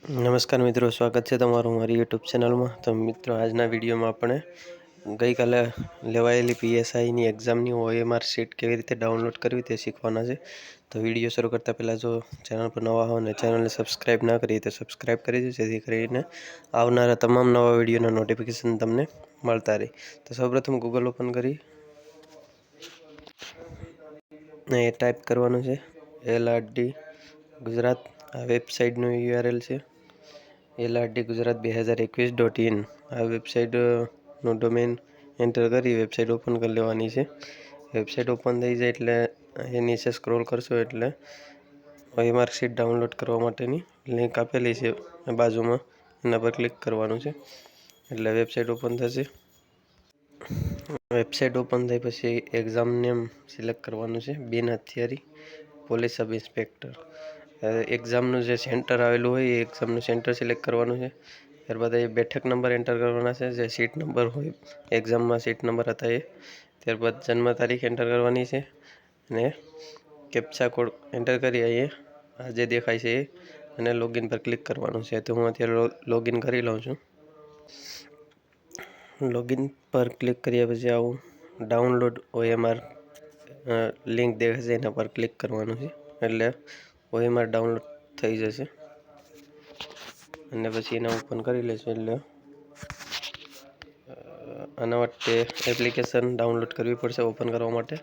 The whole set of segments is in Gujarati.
નમસ્કાર મિત્રો, સ્વાગત છે તમારું મારી યુટ્યુબ ચેનલમાં। તો મિત્રો, આજના વિડીયોમાં આપણે ગઈકાલે લેવાયેલી પીએસઆઈની એક્ઝામની OMR શીટ કેવી રીતે ડાઉનલોડ કરવી તે શીખવાના છે। તો વિડીયો શરૂ કરતાં પહેલાં જો ચેનલ પર નવા હો અને ચેનલને સબસ્ક્રાઈબ ના કરી તો સબસ્ક્રાઈબ કરી દો, જેથી કરીને આવનારા તમામ નવા વિડીયોના નોટિફિકેશન તમને મળતા રહે। તો સૌપ્રથમ ગૂગલ ઓપન કરી એ ટાઈપ કરવાનું છે LRD ગુજરાત। આ વેબસાઇટનું URL છે LRDgujarat2021.in। આ વેબસાઇટનું ડોમેન એન્ટર કરી વેબસાઇટ ઓપન કરી લેવાની છે। વેબસાઇટ ઓપન થઈ જાય એટલે એ નીચે સ્ક્રોલ કરશો એટલે OMR શીટ ડાઉનલોડ કરવા માટેની લિંક આપેલી છે બાજુમાં, એના પર ક્લિક કરવાનું છે એટલે વેબસાઇટ ઓપન થશે। વેબસાઇટ ઓપન થઈ પછી એક્ઝામ નેમ સિલેક્ટ કરવાનું છે, બિન હથિયારી પોલીસ સબ ઇન્સ્પેક્ટર। એક્ઝામનું જે સેન્ટર આવેલું હોય એ એક્ઝામનું સેન્ટર સિલેક્ટ કરવાનું છે। ત્યારબાદ એ બેઠક નંબર એન્ટર કરવાના છે, જે સીટ નંબર હોય એક્ઝામમાં સીટ નંબર હતા એ। ત્યારબાદ જન્મ તારીખ એન્ટર કરવાની છે અને કેપ્ચા કોડ એન્ટર કરી અહીંયા જે દેખાય છે એ અને લોગિન પર ક્લિક કરવાનું છે। તો હું અત્યારે લોગિન કરી લઉં છું। લોગિન પર ક્લિક કર્યા પછી આવું ડાઉનલોડ OMR લિંક દેખાશે, એના પર ક્લિક કરવાનું છે એટલે OMR ડાઉનલોડ થઈ જશે અને પછી એને ઓપન કરી લેશું એટલે આના માટે એપ્લિકેશન ડાઉનલોડ કરવી પડશે ઓપન કરવા માટે।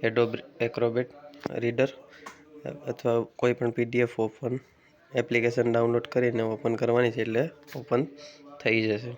એડોબ એક્રોબેટ રીડર અથવા કોઈ પણ PDF ઓપન એપ્લિકેશન ડાઉનલોડ કરીને ઓપન કરવાની છે એટલે ઓપન થઈ જશે।